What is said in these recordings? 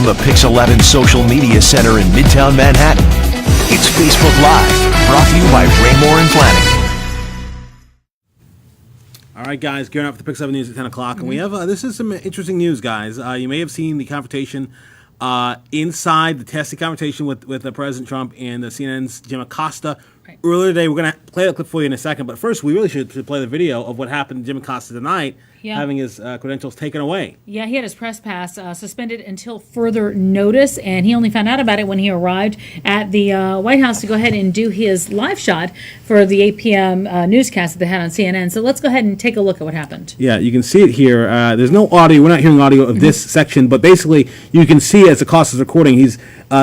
the Pix 11 social media center in Midtown Manhattan. It's Facebook Live, brought to you by Raymore and Flanagan. All right, guys, gearing up for the Pix 11 News at 10 o'clock. And we have, this is some interesting news, guys. You may have seen the confrontation inside the testy confrontation with President Trump and CNN's Jim Acosta earlier today. We're going to play that clip for you in a second. But first, we really should play the video of what happened to Jim Acosta tonight, having his credentials taken away. Yeah, he had his press pass suspended until further notice, and he only found out about it when he arrived at the White House to go ahead and do his live shot for the 8 p.m. newscast that they had on CNN. So let's go ahead and take a look at what happened. Yeah, you can see it here. There's no audio. We're not hearing audio of this section, but basically you can see as Acosta's recording, there's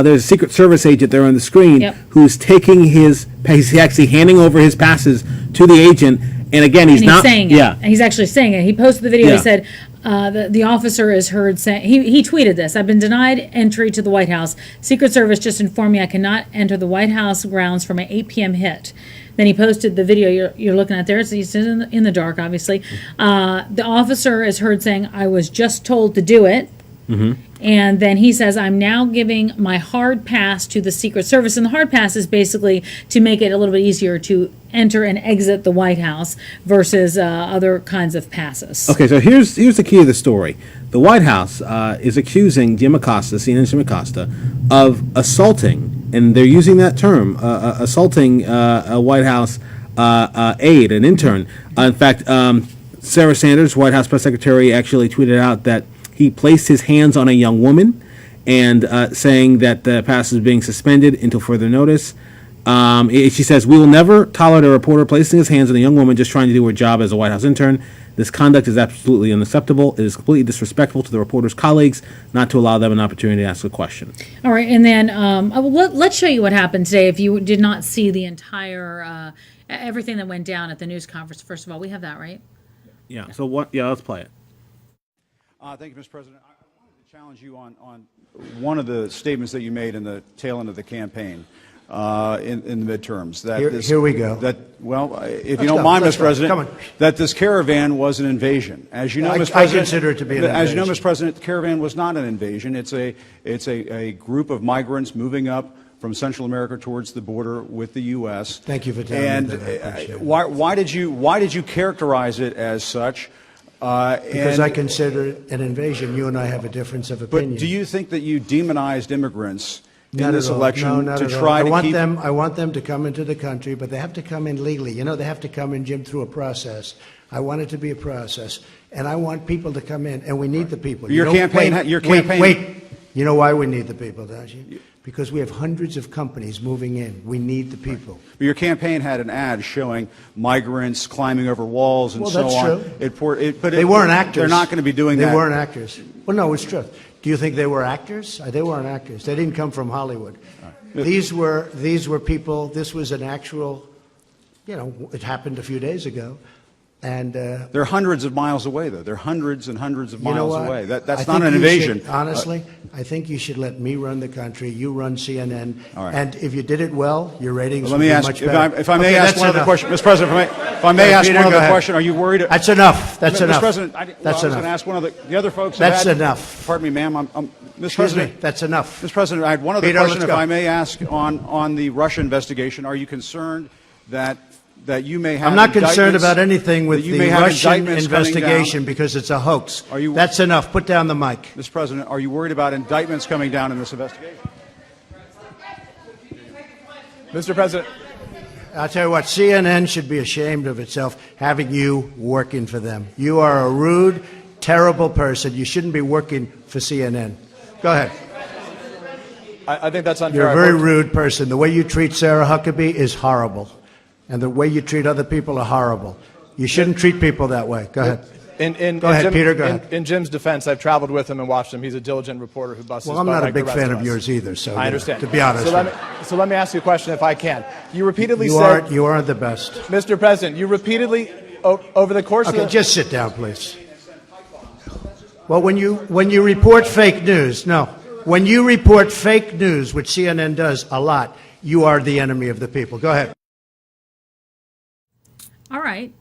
a Secret Service agent there on the screen who's taking he's actually handing over his passes to the agent. And again, he's not saying it. And he's actually saying it. He posted the video. He said the officer is heard saying, he tweeted this: "I've been denied entry to the White House. Secret Service just informed me I cannot enter the White House grounds for my 8 p.m. hit." Then he posted the video you're looking at there. He's in the dark, obviously. The officer is heard saying, "I was just told to do it." And then he says, "I'm now giving my hard pass to the Secret Service." And the hard pass is basically to make it a little bit easier to enter and exit the White House versus other kinds of passes. Okay, so here's the key of the story. The White House is accusing Jim Acosta, CNN's Jim Acosta, of assaulting, and they're using that term, assaulting a White House aide, an intern. In fact, Sarah Sanders, White House press secretary, actually tweeted out that he placed his hands on a young woman and saying that the pass is being suspended until further notice. She says, "We will never tolerate a reporter placing his hands on a young woman just trying to do her job as a White House intern. This conduct is absolutely unacceptable. It is completely disrespectful to the reporter's colleagues not to allow them an opportunity to ask a question." All right, and then let's show you what happened today if you did not see the entire, everything that went down at the news conference. First of all, we have that, right? Yeah, so what? Yeah, let's play it. Thank you, Mr. President. I wanted to challenge you on one of the statements that you made in the tail end of the campaign in the midterms. Here we go. If you don't mind, Mr. President, that this caravan was an invasion. As you know, Mr. President, I consider it to be an invasion. As you know, Mr. President, the caravan was not an invasion. It's a group of migrants moving up from Central America towards the border with the U.S. Thank you for telling me that. I appreciate it. Why did you characterize it as such? Because I consider it an invasion. You and I have a difference of opinion. But do you think that you demonized immigrants in this election to try to keep them? I want them to come into the country, but they have to come in legally. You know, they have to come in, Jim, through a process. I want it to be a process, and I want people to come in, and we need the people. Your campaign. Wait. You know why we need the people, don't you? Because we have hundreds of companies moving in. We need the people. But your campaign had an ad showing migrants climbing over walls and so on. Well, that's true. But they weren't actors. They're not going to be doing that. They weren't actors. Well, no, it's true. Do you think they were actors? They weren't actors. They didn't come from Hollywood. Right. These were people. This was an actual, it happened a few days ago. And they're hundreds of miles away, though. They're hundreds and hundreds of miles away. That's not an invasion. Honestly, I think you should let me run the country. You run CNN. All right. And if you did it well, your ratings would be much better. If I may ask one other question, Mr. President, if I may ask one other question, are you worried? That's enough. That's enough. Mr. President, I was going to ask one of the other folks. That's enough. Pardon me, ma'am. Mr. President, that's enough. Mr. President, I had one other question, if I may ask, on the Russia investigation. Are you concerned that you may have? I'm not concerned about anything with the Russian investigation because it's a hoax. That's enough. Put down the mic. Mr. President, are you worried about indictments coming down in this investigation? Mr. President. I'll tell you what, CNN should be ashamed of itself having you working for them. You are a rude, terrible person. You shouldn't be working for CNN. Go ahead. I think that's unfair. You're a very rude person. The way you treat Sarah Huckabee is horrible. And the way you treat other people are horrible. You shouldn't treat people that way. Go ahead. Go ahead, Peter. Go ahead. In Jim's defense, I've traveled with him and watched him. He's a diligent reporter who busts his butt. Well, I'm not like a big the rest fan of of yours either. So I understand. To be honest, so let me ask you a question, if I can. You repeatedly said you aren't the best, Mr. President. You repeatedly over the course of just sit down, please. Well, when you report fake news, when you report fake news, which CNN does a lot, you are the enemy of the people. Go ahead. All right.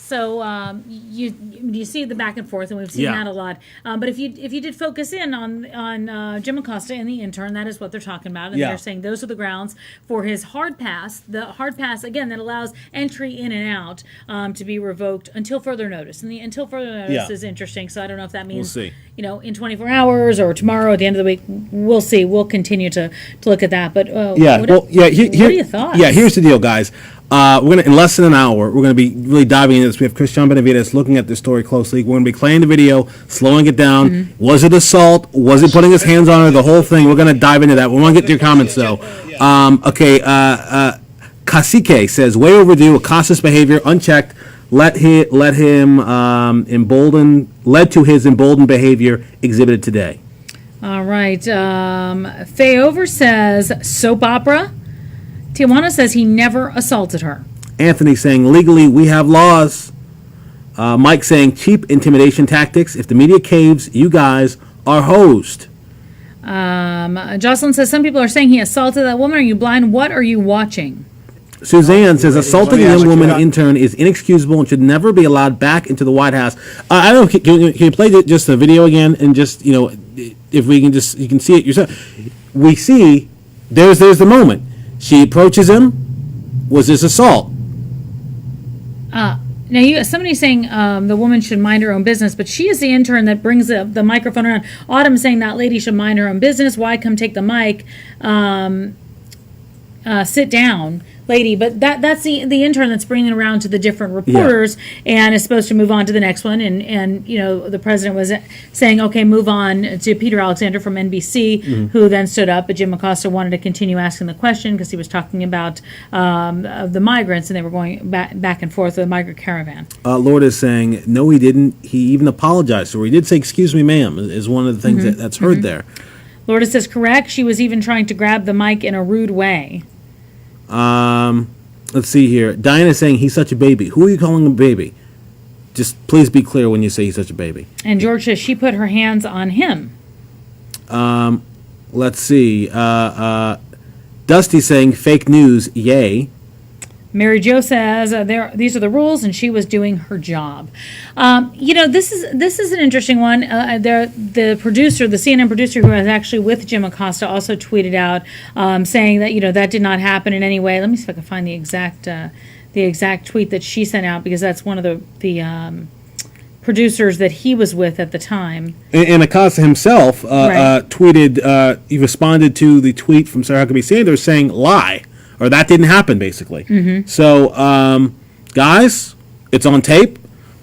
So you see the back and forth, and we've seen that a lot. But if you did focus in on Jim Acosta and the intern, that is what they're talking about, and they're saying those are the grounds for his hard pass. The hard pass again that allows entry in and out to be revoked until further notice. And the until further notice is interesting. So I don't know if that means in 24 hours or tomorrow at the end of the week. We'll see. We'll continue to look at that. But what are your thoughts? Yeah, here's the deal, guys. We're gonna in less than an hour. We're gonna be really diving into this. We have Christian Benavides looking at this story closely. We're gonna be playing the video, slowing it down. Was it assault? Was he putting his hands on her? The whole thing. We're gonna dive into that. We want to get to your comments though. Cacique says way overdue. Acosta's behavior unchecked led to his emboldened behavior exhibited today. All right. Fayover says soap opera. Tijuana says he never assaulted her. Anthony saying legally we have laws. Mike saying cheap intimidation tactics. If the media caves, you guys are hosed. Jocelyn says some people are saying he assaulted that woman. Are you blind? What are you watching? Suzanne says assaulting a young woman intern is inexcusable and should never be allowed back into the White House. I don't know. Can you play just the video again and just if we can you can see it yourself. We see there's the moment. She approaches him. Was this assault? Now, somebody's saying the woman should mind her own business, but she is the intern that brings the microphone around. Autumn saying that lady should mind her own business. Why come take the mic? Sit down, lady. But that's the intern that's bringing it around to the different reporters and is supposed to move on to the next one. And the president was saying, okay, move on to Peter Alexander from NBC, who then stood up. But Jim Acosta wanted to continue asking the question because he was talking about the migrants, and they were going back and forth with the migrant caravan. Lord is saying, no, he didn't. He even apologized to her. He did say, excuse me, ma'am, is one of the things that's heard there. Lourdes says, correct. She was even trying to grab the mic in a rude way. Let's see here. Diana is saying he's such a baby. Who are you calling a baby? Just please be clear when you say he's such a baby. And George says she put her hands on him. Let's see. Dusty saying fake news, yay. Mary Jo says these are the rules, and she was doing her job. This is an interesting one. The producer, the CNN producer who was actually with Jim Acosta, also tweeted out saying that that did not happen in any way. Let me see if I can find the exact tweet that she sent out, because that's one of the producers that he was with at the time. And Acosta himself tweeted. He responded to the tweet from Sarah Huckabee Sanders saying lie. Or that didn't happen, basically. So, guys, it's on tape.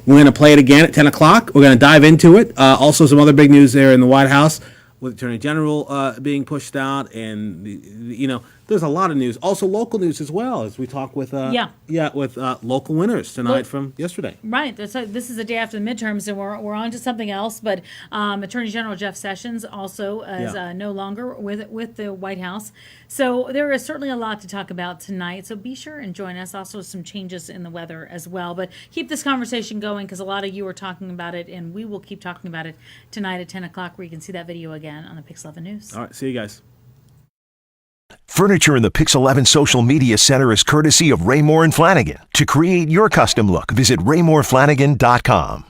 We're going to play it again at 10 o'clock. We're going to dive into it. Also, some other big news there in the White House with Attorney General being pushed out. And, there's a lot of news. Also, local news as well, as we talk with local winners tonight from yesterday. Right. This is the day after the midterms, and we're on to something else. But Attorney General Jeff Sessions also is no longer with the White House. So there is certainly a lot to talk about tonight. So be sure and join us. Also, some changes in the weather as well. But keep this conversation going, because a lot of you are talking about it, and we will keep talking about it tonight at 10 o'clock, where you can see that video again on the Pix 11 News. All right. See you guys. Furniture in the Pix 11 Social Media Center is courtesy of Raymore and Flanigan. To create your custom look, visit RaymorFlanigan.com.